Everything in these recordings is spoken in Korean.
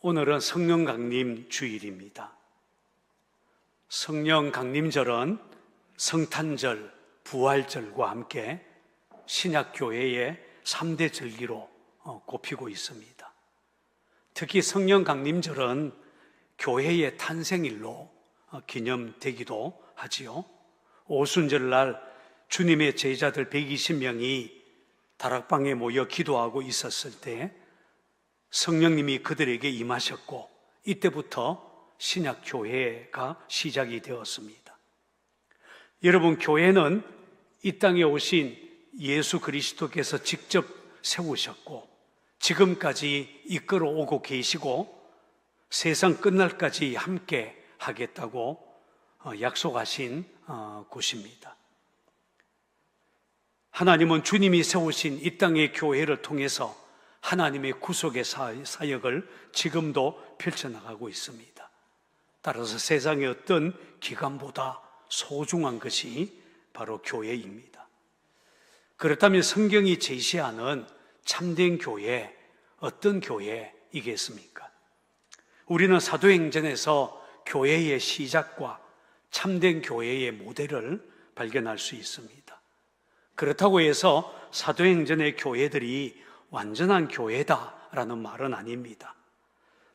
오늘은 성령 강림 주일입니다. 성령 강림절은 성탄절, 부활절과 함께 신약교회의 3대 절기로 꼽히고 있습니다. 특히 성령 강림절은 교회의 탄생일로 기념되기도 하지요. 오순절날 주님의 제자들 120명이 다락방에 모여 기도하고 있었을 때 성령님이 그들에게 임하셨고, 이때부터 신약교회가 시작이 되었습니다. 여러분, 교회는 이 땅에 오신 예수 그리스도께서 직접 세우셨고 지금까지 이끌어 오고 계시고 세상 끝날까지 함께 하겠다고 약속하신 곳입니다. 하나님은 주님이 세우신 이 땅의 교회를 통해서 하나님의 구속의 사역을 지금도 펼쳐나가고 있습니다. 따라서 세상의 어떤 기관보다 소중한 것이 바로 교회입니다. 그렇다면 성경이 제시하는 참된 교회, 어떤 교회이겠습니까? 우리는 사도행전에서 교회의 시작과 참된 교회의 모델을 발견할 수 있습니다. 그렇다고 해서 사도행전의 교회들이 완전한 교회다라는 말은 아닙니다.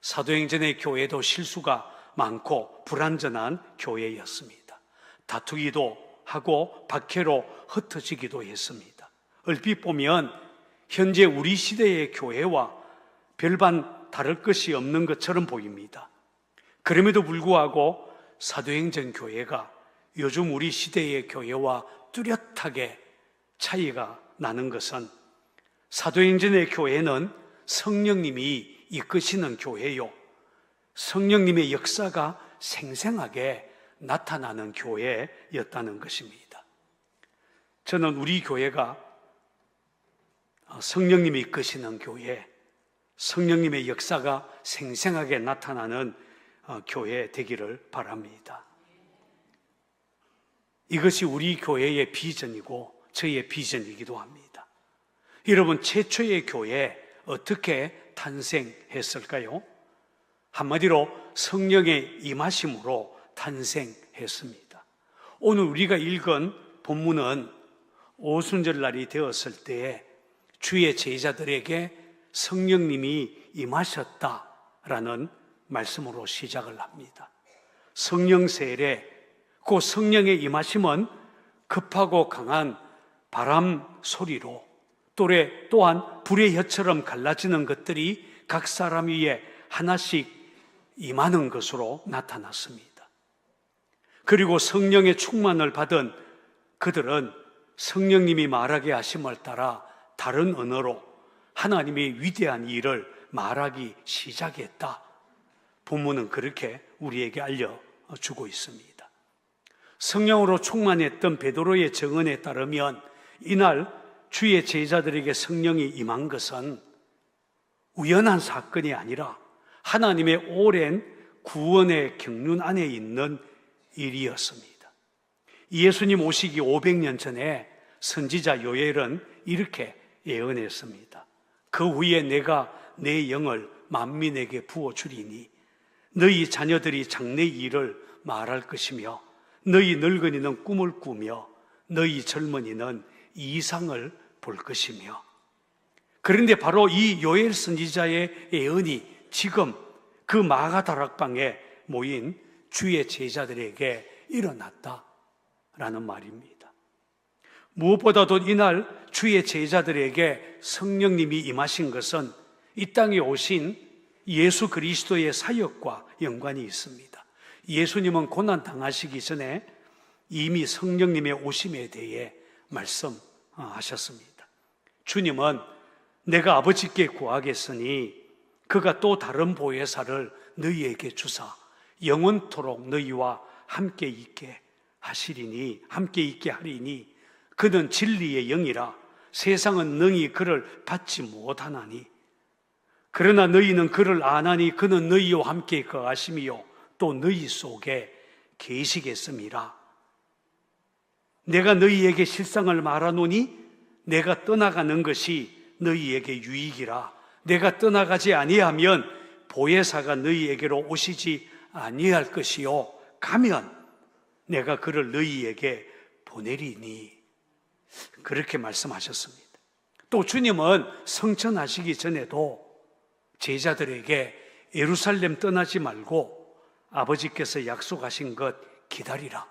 사도행전의 교회도 실수가 많고 불완전한 교회였습니다. 다투기도 하고 박해로 흩어지기도 했습니다. 얼핏 보면 현재 우리 시대의 교회와 별반 다를 것이 없는 것처럼 보입니다. 그럼에도 불구하고 사도행전 교회가 요즘 우리 시대의 교회와 뚜렷하게 차이가 나는 것은 사도행전의 교회는 성령님이 이끄시는 교회요, 성령님의 역사가 생생하게 나타나는 교회였다는 것입니다. 저는 우리 교회가 성령님이 이끄시는 교회, 성령님의 역사가 생생하게 나타나는 교회 되기를 바랍니다. 이것이 우리 교회의 비전이고 저의 비전이기도 합니다. 여러분, 최초의 교회 어떻게 탄생했을까요? 한마디로 성령의 임하심으로 탄생했습니다. 오늘 우리가 읽은 본문은 오순절날이 되었을 때에 주의 제자들에게 성령님이 임하셨다라는 말씀으로 시작을 합니다. 성령 세례, 그 성령의 임하심은 급하고 강한 바람 소리로 또한 불의 혀처럼 갈라지는 것들이 각 사람 위에 하나씩 임하는 것으로 나타났습니다. 그리고 성령의 충만을 받은 그들은 성령님이 말하게 하심을 따라 다른 언어로 하나님의 위대한 일을 말하기 시작했다. 본문은 그렇게 우리에게 알려주고 있습니다. 성령으로 충만했던 베드로의 증언에 따르면 이날 주의 제자들에게 성령이 임한 것은 우연한 사건이 아니라 하나님의 오랜 구원의 경륜 안에 있는 일이었습니다. 예수님 오시기 500년 전에 선지자 요엘은 이렇게 예언했습니다. 그 후에 내가 내 영을 만민에게 부어주리니 너희 자녀들이 장래 일을 말할 것이며 너희 늙은이는 꿈을 꾸며 너희 젊은이는 이상을 볼 것이며. 그런데 바로 이 요엘 선지자의 예언이 지금 그 마가 다락방에 모인 주의 제자들에게 일어났다라는 말입니다. 무엇보다도 이날 주의 제자들에게 성령님이 임하신 것은 이 땅에 오신 예수 그리스도의 사역과 연관이 있습니다. 예수님은 고난 당하시기 전에 이미 성령님의 오심에 대해 말씀하셨습니다. 주님은 내가 아버지께 구하겠으니 그가 또 다른 보혜사를 너희에게 주사 영원토록 너희와 함께 있게 하리니 그는 진리의 영이라 세상은 능히 그를 받지 못하나니 그러나 너희는 그를 아나니 그는 너희와 함께 거하심이요 또 너희 속에 계시겠음이라. 내가 너희에게 실상을 말하노니 내가 떠나가는 것이 너희에게 유익이라. 내가 떠나가지 아니하면 보혜사가 너희에게로 오시지 아니할 것이요 가면 내가 그를 너희에게 보내리니. 그렇게 말씀하셨습니다. 또 주님은 성천하시기 전에도 제자들에게 예루살렘 떠나지 말고 아버지께서 약속하신 것 기다리라.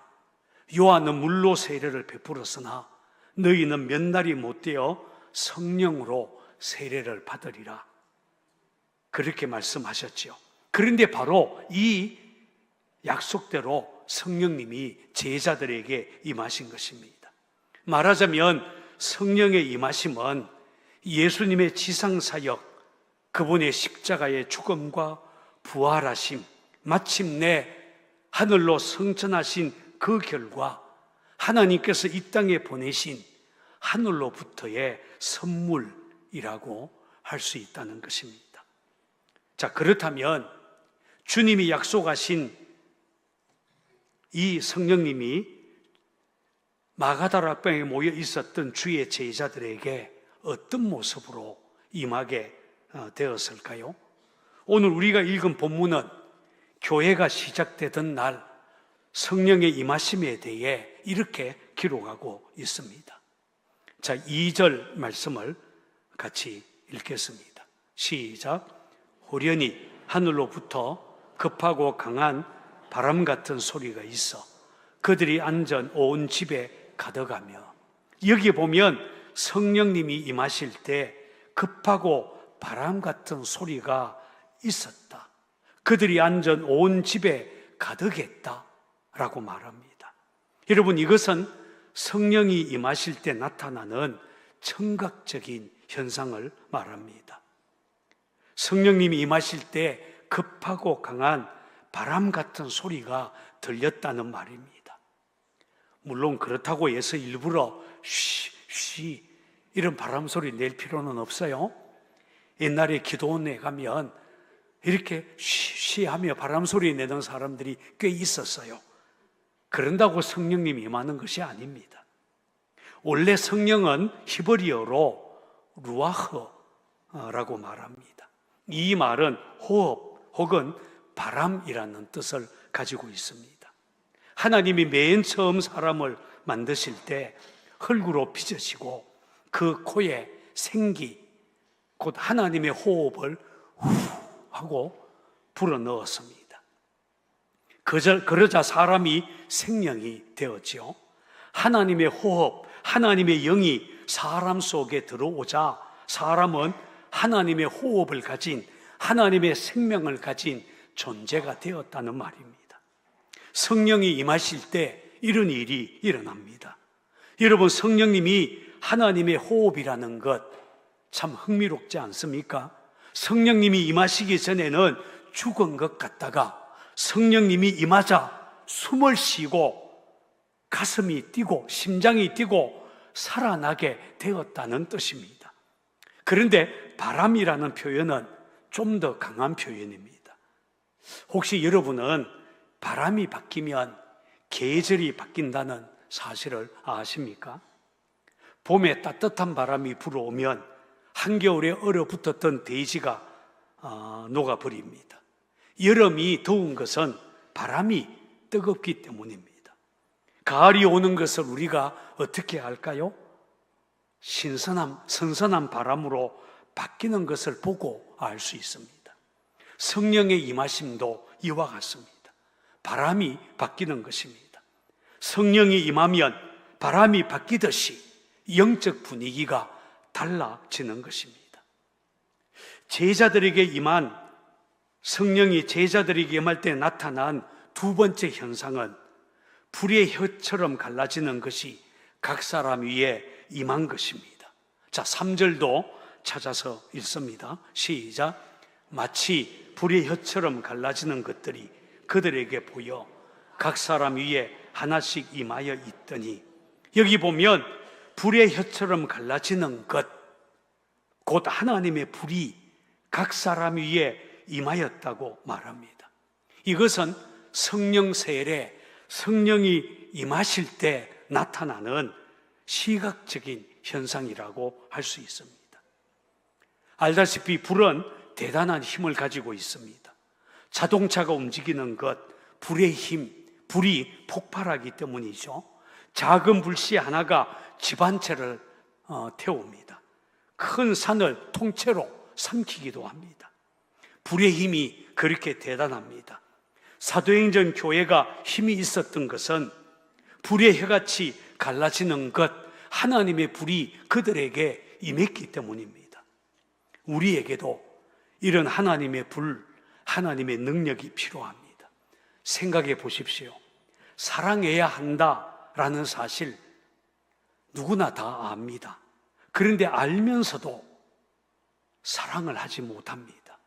요한은 물로 세례를 베풀었으나 너희는 몇 날이 못되어 성령으로 세례를 받으리라. 그렇게 말씀하셨지요. 그런데 바로 이 약속대로 성령님이 제자들에게 임하신 것입니다. 말하자면 성령의 임하심은 예수님의 지상사역, 그분의 십자가의 죽음과 부활하심, 마침내 하늘로 승천하신 그 결과 하나님께서 이 땅에 보내신 하늘로부터의 선물이라고 할 수 있다는 것입니다. 자, 그렇다면 주님이 약속하신 이 성령님이 마가다락방에 모여 있었던 주의 제자들에게 어떤 모습으로 임하게 되었을까요? 오늘 우리가 읽은 본문은 교회가 시작되던 날 성령의 임하심에 대해 이렇게 기록하고 있습니다. 자, 2절 말씀을 같이 읽겠습니다. 시작. 호련히 하늘로부터 급하고 강한 바람 같은 소리가 있어 그들이 앉은 온 집에 가득하며. 여기 보면 성령님이 임하실 때 급하고 바람 같은 소리가 있었다. 그들이 앉은 온 집에 가득했다 라고 말합니다. 여러분, 이것은 성령이 임하실 때 나타나는 청각적인 현상을 말합니다. 성령님이 임하실 때 급하고 강한 바람 같은 소리가 들렸다는 말입니다. 물론 그렇다고 해서 일부러 쉬 이런 바람 소리 낼 필요는 없어요. 옛날에 기도원에 가면 이렇게 쉬 하며 바람 소리 내는 사람들이 꽤 있었어요. 그런다고 성령님이 임하는 것이 아닙니다. 원래 성령은 히브리어로 루아흐라고 말합니다. 이 말은 호흡 혹은 바람이라는 뜻을 가지고 있습니다. 하나님이 맨 처음 사람을 만드실 때 흙으로 빚으시고 그 코에 생기, 곧 하나님의 호흡을 후 하고 불어넣었습니다. 그러자 사람이 생명이 되었지요. 하나님의 호흡, 하나님의 영이 사람 속에 들어오자 사람은 하나님의 호흡을 가진, 하나님의 생명을 가진 존재가 되었다는 말입니다. 성령이 임하실 때 이런 일이 일어납니다. 여러분, 성령님이 하나님의 호흡이라는 것 참 흥미롭지 않습니까? 성령님이 임하시기 전에는 죽은 것 같다가 성령님이 임하자 숨을 쉬고 가슴이 뛰고 심장이 뛰고 살아나게 되었다는 뜻입니다. 그런데 바람이라는 표현은 좀 더 강한 표현입니다. 혹시 여러분은 바람이 바뀌면 계절이 바뀐다는 사실을 아십니까? 봄에 따뜻한 바람이 불어오면 한겨울에 얼어붙었던 대지가 녹아버립니다. 여름이 더운 것은 바람이 뜨겁기 때문입니다. 가을이 오는 것을 우리가 어떻게 알까요? 선선한 바람으로 바뀌는 것을 보고 알 수 있습니다. 성령의 임하심도 이와 같습니다. 바람이 바뀌는 것입니다. 성령이 임하면 바람이 바뀌듯이 영적 분위기가 달라지는 것입니다. 제자들에게 임한 성령이 제자들에게 임할 때 나타난 두 번째 현상은 불의 혀처럼 갈라지는 것이 각 사람 위에 임한 것입니다. 자, 3절도 찾아서 읽습니다. 시작. 마치 불의 혀처럼 갈라지는 것들이 그들에게 보여 각 사람 위에 하나씩 임하여 있더니, 여기 보면 불의 혀처럼 갈라지는 것, 곧 하나님의 불이 각 사람 위에 임하였다고 말합니다. 이것은 성령 세례, 성령이 임하실 때 나타나는 시각적인 현상이라고 할 수 있습니다. 알다시피 불은 대단한 힘을 가지고 있습니다. 자동차가 움직이는 것, 불의 힘, 불이 폭발하기 때문이죠. 작은 불씨 하나가 집 한 채를 태웁니다. 큰 산을 통째로 삼키기도 합니다. 불의 힘이 그렇게 대단합니다. 사도행전 교회가 힘이 있었던 것은 불의 혀같이 갈라지는 것, 하나님의 불이 그들에게 임했기 때문입니다. 우리에게도 이런 하나님의 불, 하나님의 능력이 필요합니다. 생각해 보십시오. 사랑해야 한다라는 사실 누구나 다 압니다. 그런데 알면서도 사랑을 하지 못합니다.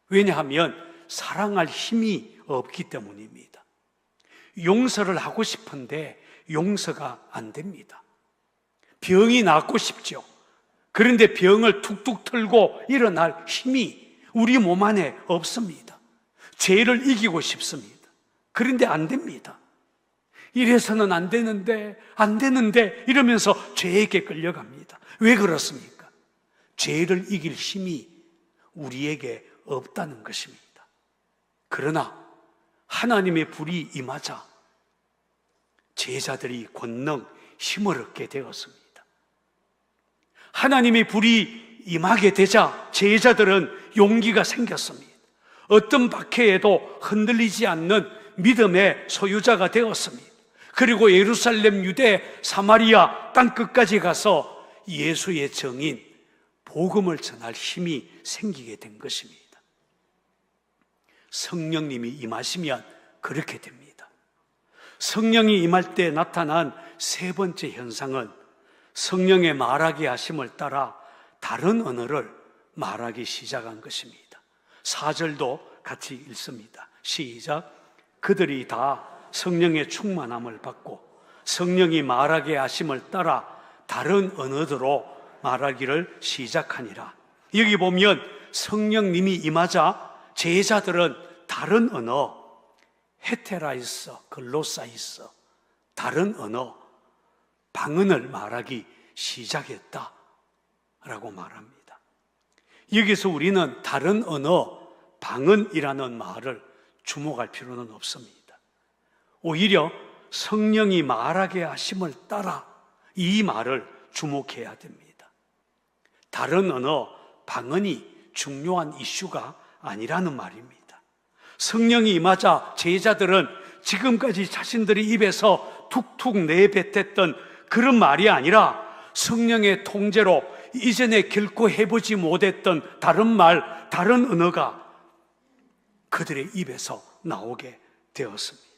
왜냐하면 사랑할 힘이 없기 때문입니다. 용서를 하고 싶은데 용서가 안 됩니다. 병이 낫고 싶죠. 그런데 병을 툭툭 털고 일어날 힘이 우리 몸 안에 없습니다. 죄를 이기고 싶습니다. 그런데 안 됩니다. 이래서는 안 되는데 이러면서 죄에게 끌려갑니다. 왜 그렇습니까? 죄를 이길 힘이 우리에게 없다는 것입니다. 그러나 하나님의 불이 임하자 제자들이 권능, 힘을 얻게 되었습니다. 하나님의 불이 임하게 되자 제자들은 용기가 생겼습니다. 어떤 박해에도 흔들리지 않는 믿음의 소유자가 되었습니다. 그리고 예루살렘, 유대, 사마리아 땅끝까지 가서 예수의 증인, 복음을 전할 힘이 생기게 된 것입니다. 성령님이 임하시면 그렇게 됩니다. 성령이 임할 때 나타난 세 번째 현상은 성령의 말하게 하심을 따라 다른 언어를 말하기 시작한 것입니다. 4절도 같이 읽습니다. 시작. 그들이 다 성령의 충만함을 받고 성령이 말하게 하심을 따라 다른 언어로 말하기를 시작하니라. 여기 보면 성령님이 임하자 제자들은 다른 언어, 헤테라이서, 글로사이서, 다른 언어, 방언을 말하기 시작했다라고 말합니다. 여기서 우리는 다른 언어, 방언이라는 말을 주목할 필요는 없습니다. 오히려 성령이 말하게 하심을 따라 이 말을 주목해야 됩니다. 다른 언어, 방언이 중요한 이슈가 아니라는 말입니다. 성령이 임하자 제자들은 지금까지 자신들의 입에서 툭툭 내뱉었던 그런 말이 아니라 성령의 통제로 이전에 결코 해보지 못했던 다른 말, 다른 언어가 그들의 입에서 나오게 되었습니다.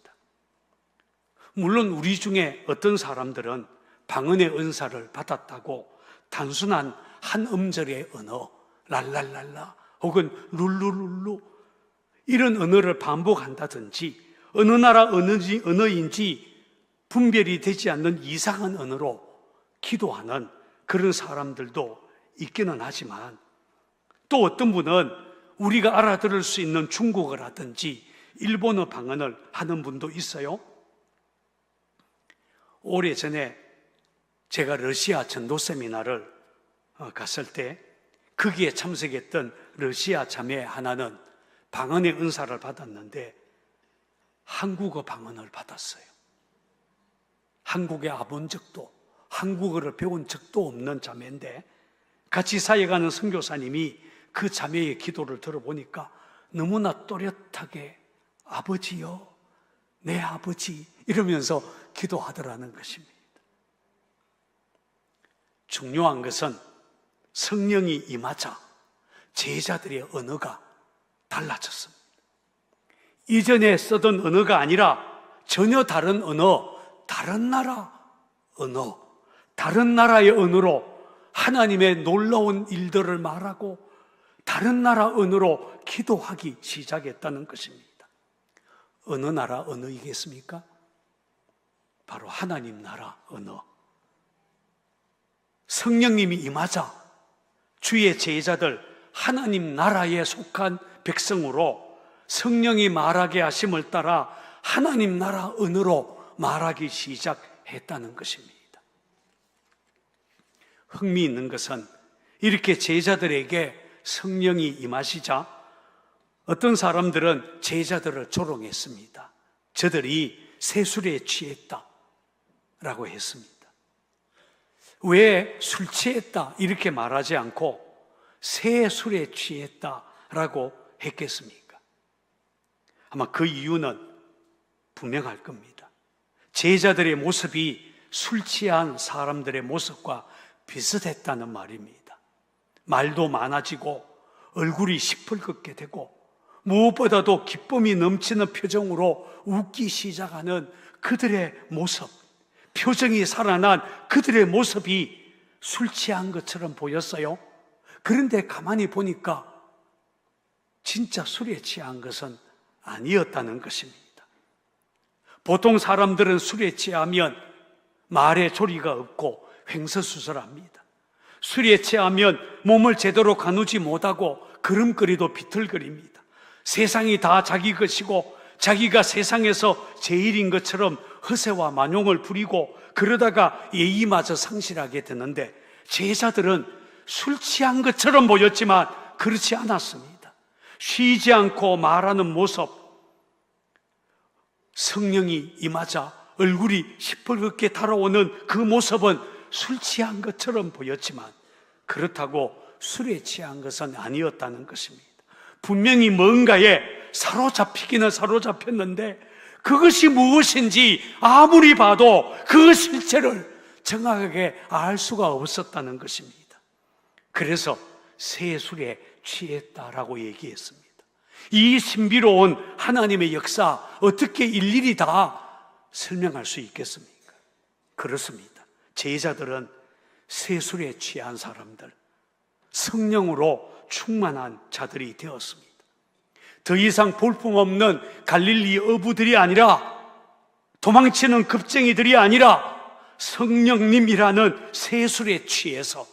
물론 우리 중에 어떤 사람들은 방언의 은사를 받았다고 단순한 한 음절의 언어, 랄랄랄라 혹은 룰루룰루 이런 언어를 반복한다든지 어느 나라 언어인지 분별이 되지 않는 이상한 언어로 기도하는 그런 사람들도 있기는 하지만 또 어떤 분은 우리가 알아들을 수 있는 중국어라든지 일본어 방언을 하는 분도 있어요. 오래전에 제가 러시아 전도 세미나를 갔을 때 거기에 참석했던 러시아 자매 하나는 방언의 은사를 받았는데 한국어 방언을 받았어요. 한국에 와본 적도 한국어를 배운 적도 없는 자매인데 같이 사역하는 선교사님이 그 자매의 기도를 들어보니까 너무나 또렷하게 아버지요, 내 아버지 이러면서 기도하더라는 것입니다. 중요한 것은 성령이 임하자 제자들의 언어가 달라졌습니다. 이전에 쓰던 언어가 아니라 전혀 다른 언어, 다른 나라 언어, 다른 나라의 언어로 하나님의 놀라운 일들을 말하고 다른 나라 언어로 기도하기 시작했다는 것입니다. 어느 나라 언어이겠습니까? 바로 하나님 나라 언어. 성령님이 임하자 주의 제자들 하나님 나라에 속한 백성으로 성령이 말하게 하심을 따라 하나님 나라 언어로 말하기 시작했다는 것입니다. 흥미있는 것은 이렇게 제자들에게 성령이 임하시자 어떤 사람들은 제자들을 조롱했습니다. 저들이 새술에 취했다 라고 했습니다. 왜 술 취했다 이렇게 말하지 않고 새술에 취했다 라고 했겠습니까? 아마 그 이유는 분명할 겁니다. 제자들의 모습이 술 취한 사람들의 모습과 비슷했다는 말입니다. 말도 많아지고 얼굴이 시뻘겋게 되고 무엇보다도 기쁨이 넘치는 표정으로 웃기 시작하는 그들의 모습, 표정이 살아난 그들의 모습이 술 취한 것처럼 보였어요. 그런데 가만히 보니까 진짜 술에 취한 것은 아니었다는 것입니다. 보통 사람들은 술에 취하면 말에 조리가 없고 횡설수설합니다. 술에 취하면 몸을 제대로 가누지 못하고 걸음걸이도 비틀거립니다. 세상이 다 자기 것이고 자기가 세상에서 제일인 것처럼 허세와 만용을 부리고 그러다가 예의마저 상실하게 되는데 제자들은 술 취한 것처럼 보였지만 그렇지 않았습니다. 쉬지 않고 말하는 모습, 성령이 임하자 얼굴이 시뻘겋게 달아오는 그 모습은 술 취한 것처럼 보였지만 그렇다고 술에 취한 것은 아니었다는 것입니다. 분명히 뭔가에 사로잡히기는 사로잡혔는데 그것이 무엇인지 아무리 봐도 그 실체를 정확하게 알 수가 없었다는 것입니다. 그래서 새술에 취했다라고 얘기했습니다. 이 신비로운 하나님의 역사 어떻게 일일이 다 설명할 수 있겠습니까? 그렇습니다. 제자들은 새술에 취한 사람들, 성령으로 충만한 자들이 되었습니다. 더 이상 볼품없는 갈릴리 어부들이 아니라 도망치는 겁쟁이들이 아니라 성령님이라는 새술에 취해서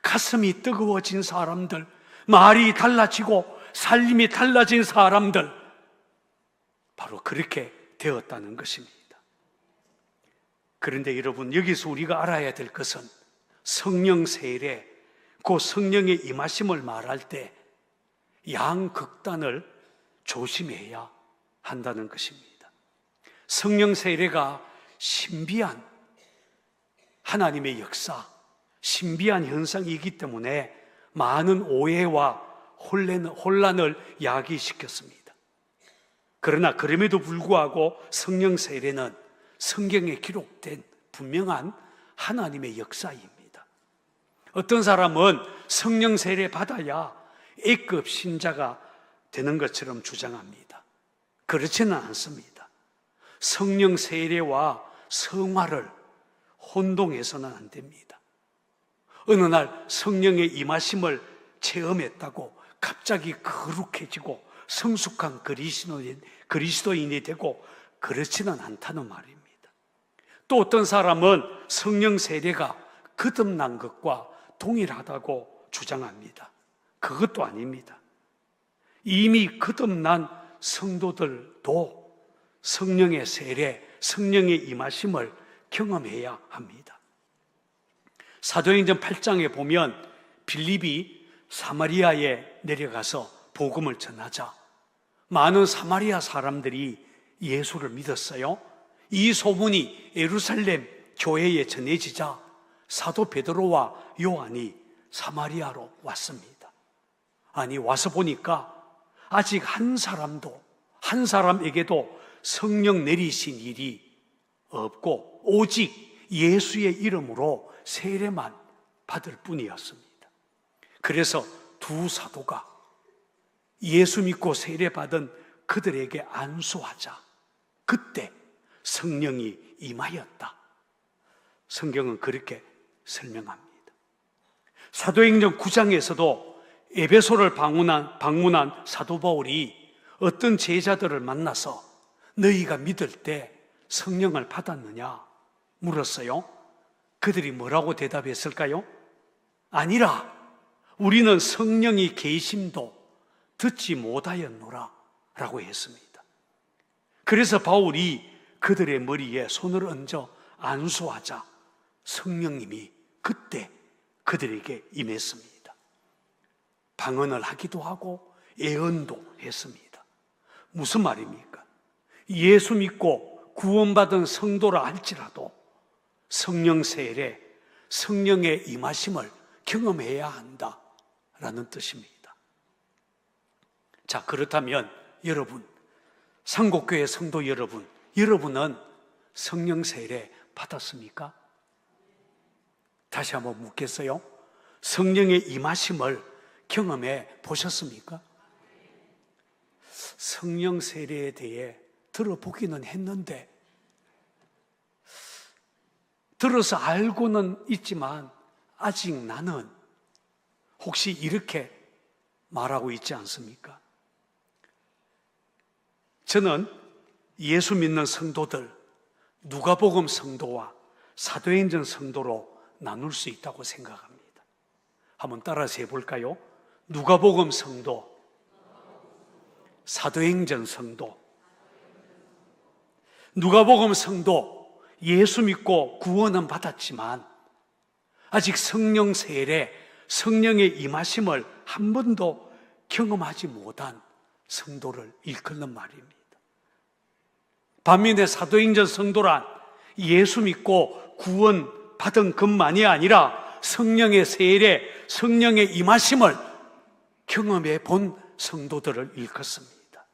가슴이 뜨거워진 사람들, 말이 달라지고 살림이 달라진 사람들, 바로 그렇게 되었다는 것입니다. 그런데 여러분, 여기서 우리가 알아야 될 것은 성령 세례, 그 성령의 임하심을 말할 때 양극단을 조심해야 한다는 것입니다. 성령 세례가 신비한 하나님의 역사, 신비한 현상이기 때문에 많은 오해와 혼란을 야기시켰습니다. 그러나 그럼에도 불구하고 성령 세례는 성경에 기록된 분명한 하나님의 역사입니다. 어떤 사람은 성령 세례 받아야 A급 신자가 되는 것처럼 주장합니다. 그렇지는 않습니다. 성령 세례와 성화를 혼동해서는 안 됩니다. 어느 날 성령의 임하심을 체험했다고 갑자기 거룩해지고 성숙한 그리스도인이 되고 그렇지는 않다는 말입니다. 또 어떤 사람은 성령 세례가 거듭난 것과 동일하다고 주장합니다. 그것도 아닙니다. 이미 거듭난 성도들도 성령의 세례, 성령의 임하심을 경험해야 합니다. 사도행전 8장에 보면 빌립이 사마리아에 내려가서 복음을 전하자 많은 사마리아 사람들이 예수를 믿었어요. 이 소문이 예루살렘 교회에 전해지자 사도 베드로와 요한이 사마리아로 왔습니다. 아니, 와서 보니까 아직 한 사람에게도 성령 내리신 일이 없고 오직 예수의 이름으로 세례만 받을 뿐이었습니다. 그래서 두 사도가 예수 믿고 세례받은 그들에게 안수하자 그때 성령이 임하였다. 성경은 그렇게 설명합니다. 사도행전 9장에서도 에베소를 방문한 사도 바울이 어떤 제자들을 만나서 너희가 믿을 때 성령을 받았느냐 물었어요. 그들이 뭐라고 대답했을까요? 아니라 우리는 성령이 계심도 듣지 못하였노라 라고 했습니다. 그래서 바울이 그들의 머리에 손을 얹어 안수하자 성령님이 그때 그들에게 임했습니다. 방언을 하기도 하고 예언도 했습니다. 무슨 말입니까? 예수 믿고 구원받은 성도라 할지라도 성령 세례, 성령의 임하심을 경험해야 한다라는 뜻입니다. 자, 그렇다면 여러분, 상곡교회 성도 여러분, 여러분은 성령 세례 받았습니까? 다시 한번 묻겠어요? 성령의 임하심을 경험해 보셨습니까? 성령 세례에 대해 들어보기는 했는데, 들어서 알고는 있지만 아직 나는, 혹시 이렇게 말하고 있지 않습니까? 저는 예수 믿는 성도들, 누가복음 성도와 사도행전 성도로 나눌 수 있다고 생각합니다. 한번 따라서 해볼까요? 누가복음 성도, 사도행전 성도. 누가복음 성도, 예수 믿고 구원은 받았지만 아직 성령 세례, 성령의 임하심을 한 번도 경험하지 못한 성도를 일컫는 말입니다. 반면에 사도행전 성도란 예수 믿고 구원 받은 것만이 아니라 성령의 세례, 성령의 임하심을 경험해 본 성도들을 일컫습니다.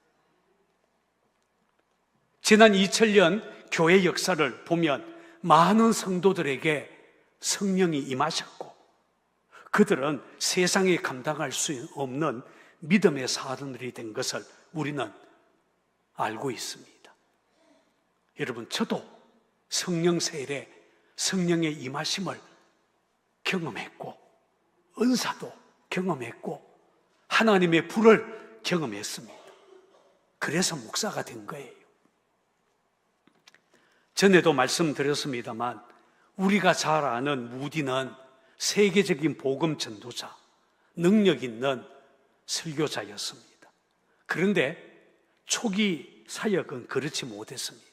지난 2000년 교회 역사를 보면 많은 성도들에게 성령이 임하셨고 그들은 세상에 감당할 수 없는 믿음의 사람들이 된 것을 우리는 알고 있습니다. 여러분, 저도 성령 세례, 성령의 임하심을 경험했고 은사도 경험했고 하나님의 불을 경험했습니다. 그래서 목사가 된 거예요. 전에도 말씀드렸습니다만 우리가 잘 아는 무디는 세계적인 복음 전도자, 능력 있는 설교자였습니다. 그런데 초기 사역은 그렇지 못했습니다.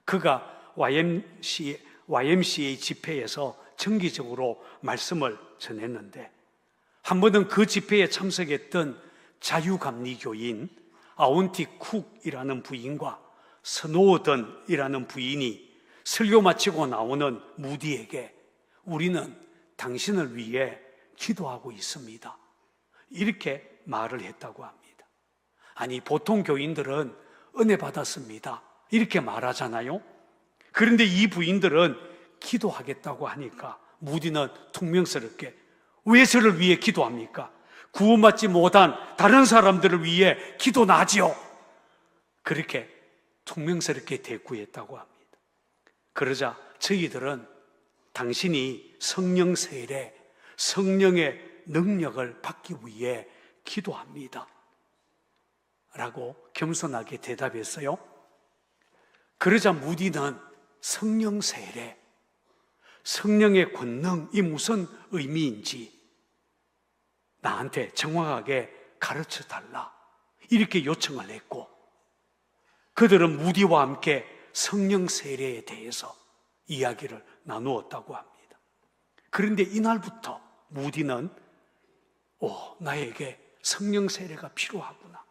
그가 YMCA 집회에서 정기적으로 말씀을 전했는데 한 번은 그 집회에 참석했던 자유감리교인 아운티 쿡이라는 부인과 스노우던이라는 부인이 설교 마치고 나오는 무디에게 우리는 당신을 위해 기도하고 있습니다, 이렇게 말을 했다고 합니다. 아니, 보통 교인들은 은혜 받았습니다 이렇게 말하잖아요. 그런데 이 부인들은 기도하겠다고 하니까 무디는 퉁명스럽게 왜 저를 위해 기도합니까? 구원받지 못한 다른 사람들을 위해 기도나 하지요, 그렇게 퉁명스럽게 대꾸했다고 합니다. 그러자 저희들은 당신이 성령 세례, 성령의 능력을 받기 위해 기도합니다 라고 겸손하게 대답했어요. 그러자 무디는 성령 세례, 성령의 권능이 무슨 의미인지 나한테 정확하게 가르쳐 달라, 이렇게 요청을 했고 그들은 무디와 함께 성령 세례에 대해서 이야기를 나누었다고 합니다. 그런데 이날부터 무디는 나에게 성령 세례가 필요하구나,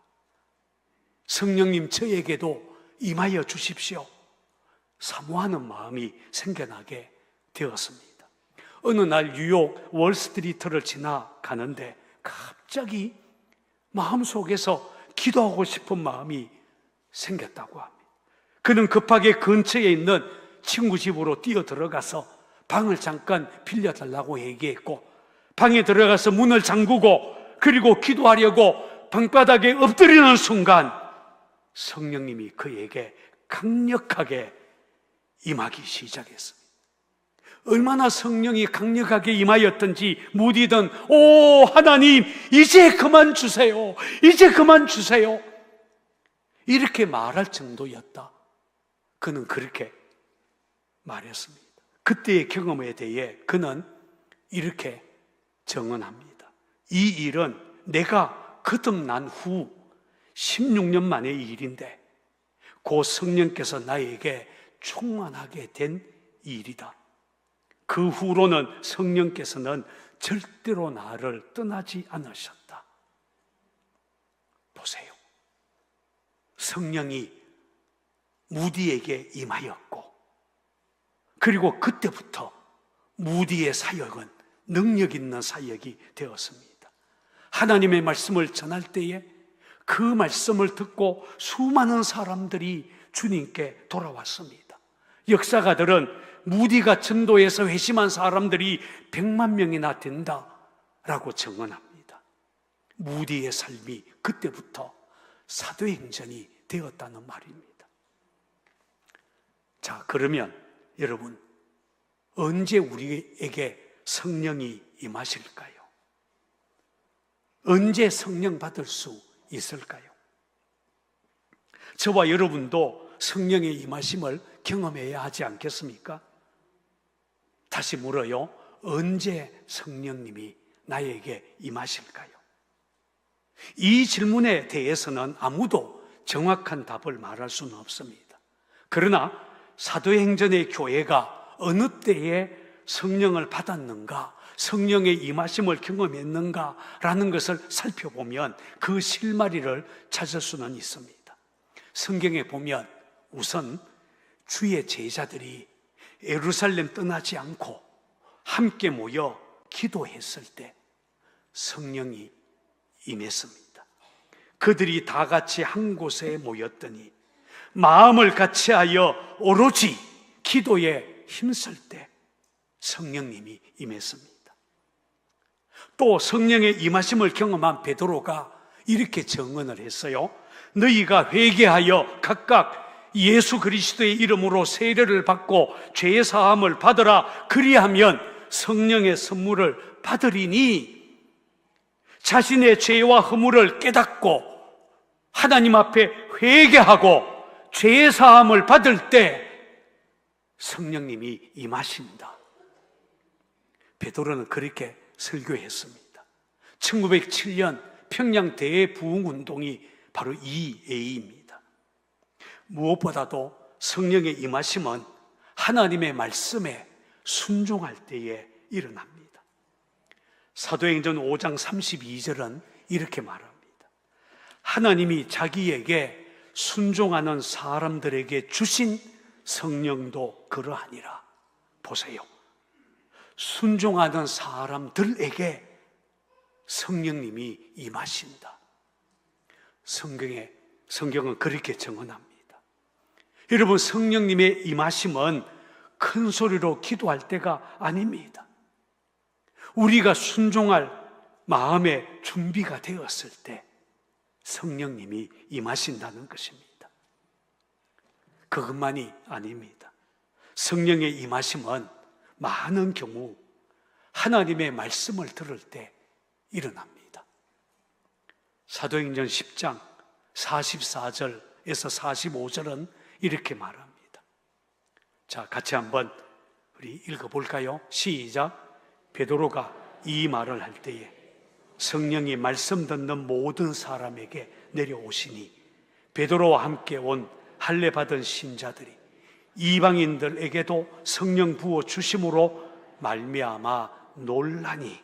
성령님 저에게도 임하여 주십시오, 사모하는 마음이 생겨나게 되었습니다. 어느 날 뉴욕 월스트리트를 지나가는데 갑자기 마음속에서 기도하고 싶은 마음이 생겼다고 합니다. 그는 급하게 근처에 있는 친구 집으로 뛰어 들어가서 방을 잠깐 빌려달라고 얘기했고 방에 들어가서 문을 잠그고 그리고 기도하려고 방바닥에 엎드리는 순간 성령님이 그에게 강력하게 임하기 시작했습니다. 얼마나 성령이 강력하게 임하였던지 무디든 오 하나님 이제 그만 주세요, 이제 그만 주세요, 이렇게 말할 정도였다. 그는 그렇게 말했습니다. 그때의 경험에 대해 그는 이렇게 증언합니다. 이 일은 내가 거듭난 후 16년 만의 일인데 고 성령께서 나에게 충만하게 된 일이다. 그 후로는 성령께서는 절대로 나를 떠나지 않으셨다. 보세요. 성령이 무디에게 임하였고, 그리고 그때부터 무디의 사역은 능력 있는 사역이 되었습니다. 하나님의 말씀을 전할 때에 그 말씀을 듣고 수많은 사람들이 주님께 돌아왔습니다. 역사가들은 무디가 전도해서 회심한 사람들이 100만 명이나 된다라고 증언합니다. 무디의 삶이 그때부터 사도행전이 되었다는 말입니다. 자, 그러면 여러분, 언제 우리에게 성령이 임하실까요? 언제 성령 받을 수 있을까요? 저와 여러분도 성령의 임하심을 경험해야 하지 않겠습니까? 다시 물어요. 언제 성령님이 나에게 임하실까요? 이 질문에 대해서는 아무도 정확한 답을 말할 수는 없습니다. 그러나 사도행전의 교회가 어느 때에 성령을 받았는가, 성령의 임하심을 경험했는가라는 것을 살펴보면 그 실마리를 찾을 수는 있습니다. 성경에 보면 우선 주의 제자들이 예루살렘 떠나지 않고 함께 모여 기도했을 때 성령이 임했습니다. 그들이 다 같이 한 곳에 모였더니 마음을 같이하여 오로지 기도에 힘쓸 때 성령님이 임했습니다. 또 성령의 임하심을 경험한 베드로가 이렇게 증언을 했어요. 너희가 회개하여 각각 예수 그리스도의 이름으로 세례를 받고 죄 사함을 받으라. 그리하면 성령의 선물을 받으리니, 자신의 죄와 허물을 깨닫고 하나님 앞에 회개하고 죄 사함을 받을 때 성령님이 임하신다. 베드로는 그렇게 설교했습니다. 1907년 평양 대부흥운동이 바로 이 예입니다. 무엇보다도 성령의 임하심은 하나님의 말씀에 순종할 때에 일어납니다. 사도행전 5장 32절은 이렇게 말합니다. 하나님이 자기에게 순종하는 사람들에게 주신 성령도 그러하니라. 보세요. 순종하는 사람들에게 성령님이 임하신다. 성경은 그렇게 증언합니다. 여러분, 성령님의 임하심은 큰 소리로 기도할 때가 아닙니다. 우리가 순종할 마음의 준비가 되었을 때 성령님이 임하신다는 것입니다. 그것만이 아닙니다. 성령의 임하심은 많은 경우 하나님의 말씀을 들을 때 일어납니다. 사도행전 10장 44절에서 45절은 이렇게 말합니다. 자, 같이 한번 우리 읽어볼까요? 시작. 베드로가 이 말을 할 때에 성령이 말씀 듣는 모든 사람에게 내려오시니 베드로와 함께 온 할례 받은 신자들이 이방인들에게도 성령 부어 주심으로 말미암아 놀라니.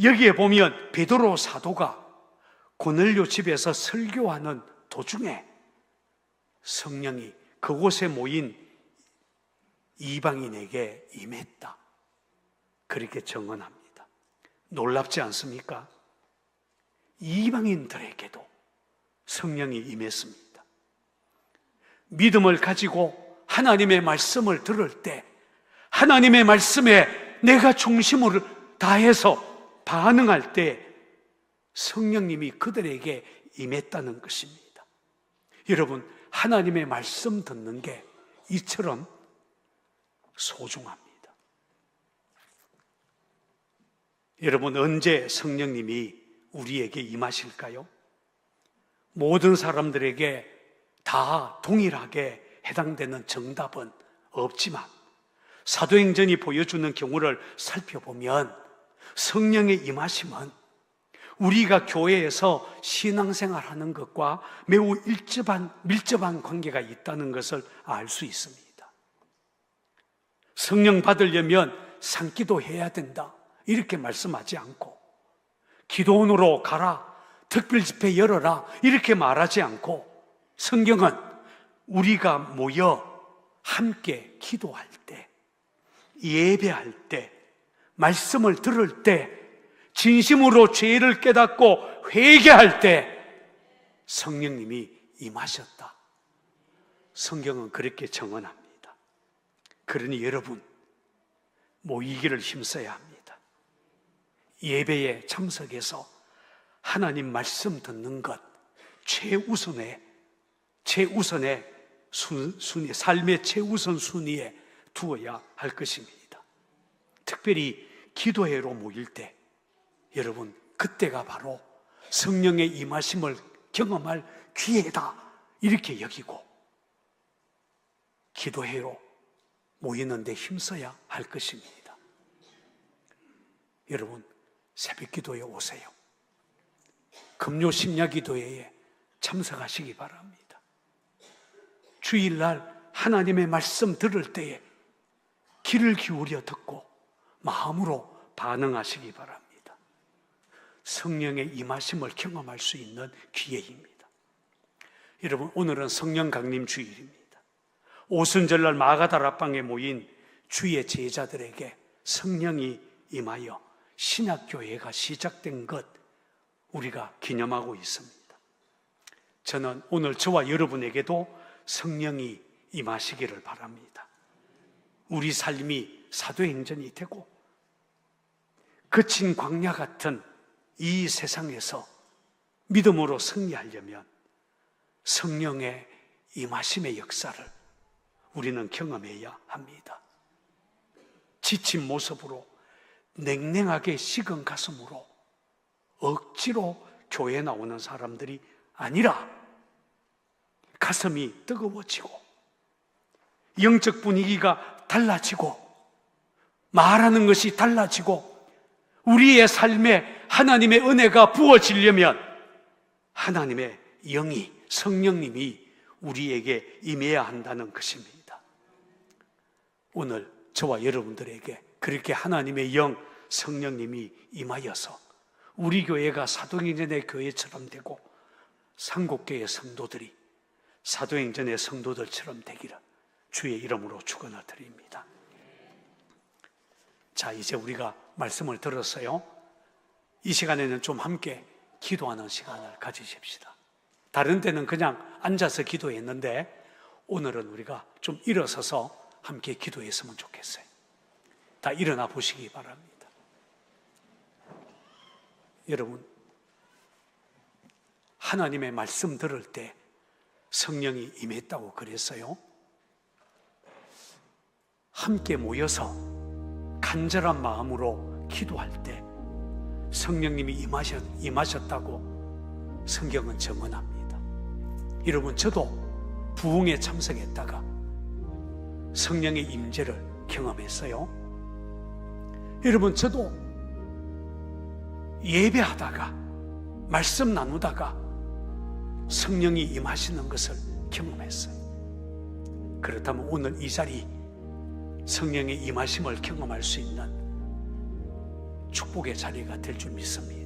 여기에 보면 베드로 사도가 고넬료 집에서 설교하는 도중에 성령이 그곳에 모인 이방인에게 임했다. 그렇게 증언합니다. 놀랍지 않습니까? 이방인들에게도 성령이 임했습니다. 믿음을 가지고 하나님의 말씀을 들을 때 하나님의 말씀에 내가 중심을 다해서 반응할 때 성령님이 그들에게 임했다는 것입니다. 여러분, 하나님의 말씀 듣는 게 이처럼 소중합니다. 여러분, 언제 성령님이 우리에게 임하실까요? 모든 사람들에게 다 동일하게 해당되는 정답은 없지만 사도행전이 보여주는 경우를 살펴보면 성령의 임하심은 우리가 교회에서 신앙생활하는 것과 매우 밀접한 관계가 있다는 것을 알 수 있습니다. 성령 받으려면 산기도 해야 된다 이렇게 말씀하지 않고 기도원으로 가라, 특별 집회 열어라 이렇게 말하지 않고 성경은 우리가 모여 함께 기도할 때, 예배할 때, 말씀을 들을 때, 진심으로 죄를 깨닫고 회개할 때 성령님이 임하셨다. 성경은 그렇게 정언합니다. 그러니 여러분, 모이기를 힘써야 합니다. 예배에 참석해서 하나님 말씀 듣는 것 최우선의 순위, 삶의 최우선 순위에 두어야 할 것입니다. 특별히 기도회로 모일 때 여러분, 그때가 바로 성령의 임하심을 경험할 기회다 이렇게 여기고 기도회로 모이는 데 힘써야 할 것입니다. 여러분, 새벽 기도에 오세요. 금요 심야 기도회에 참석하시기 바랍니다. 주일날 하나님의 말씀 들을 때에 귀를 기울여 듣고 마음으로 반응하시기 바랍니다. 성령의 임하심을 경험할 수 있는 기회입니다. 여러분, 오늘은 성령 강림 주일입니다. 오순절날 마가다락방에 모인 주의 제자들에게 성령이 임하여 신약교회가 시작된 것 우리가 기념하고 있습니다. 저는 오늘 저와 여러분에게도 성령이 임하시기를 바랍니다. 우리 삶이 사도행전이 되고 거친 광야 같은 이 세상에서 믿음으로 승리하려면 성령의 임하심의 역사를 우리는 경험해야 합니다. 지친 모습으로 냉랭하게 식은 가슴으로 억지로 교회에 나오는 사람들이 아니라 가슴이 뜨거워지고 영적 분위기가 달라지고 말하는 것이 달라지고 우리의 삶에 하나님의 은혜가 부어지려면 하나님의 영이, 성령님이 우리에게 임해야 한다는 것입니다. 오늘 저와 여러분들에게 그렇게 하나님의 영, 성령님이 임하여서 우리 교회가 사도행전의 교회처럼 되고 상곡교의 성도들이 사도행전의 성도들처럼 되기를 주의 이름으로 축원을 드립니다. 자, 이제 우리가 말씀을 들었어요. 이 시간에는 좀 함께 기도하는 시간을 가지십시다. 다른 때는 그냥 앉아서 기도했는데 오늘은 우리가 좀 일어서서 함께 기도했으면 좋겠어요. 다 일어나 보시기 바랍니다. 여러분, 하나님의 말씀 들을 때 성령이 임했다고 그랬어요. 함께 모여서 간절한 마음으로 기도할 때 성령님이 임하셨다고 성경은 증언합니다. 여러분, 저도 부흥에 참석했다가 성령의 임재를 경험했어요. 여러분, 저도 예배하다가 말씀 나누다가 성령이 임하시는 것을 경험했어요. 그렇다면 오늘 이 자리 성령의 임하심을 경험할 수 있는 축복의 자리가 될 줄 믿습니다.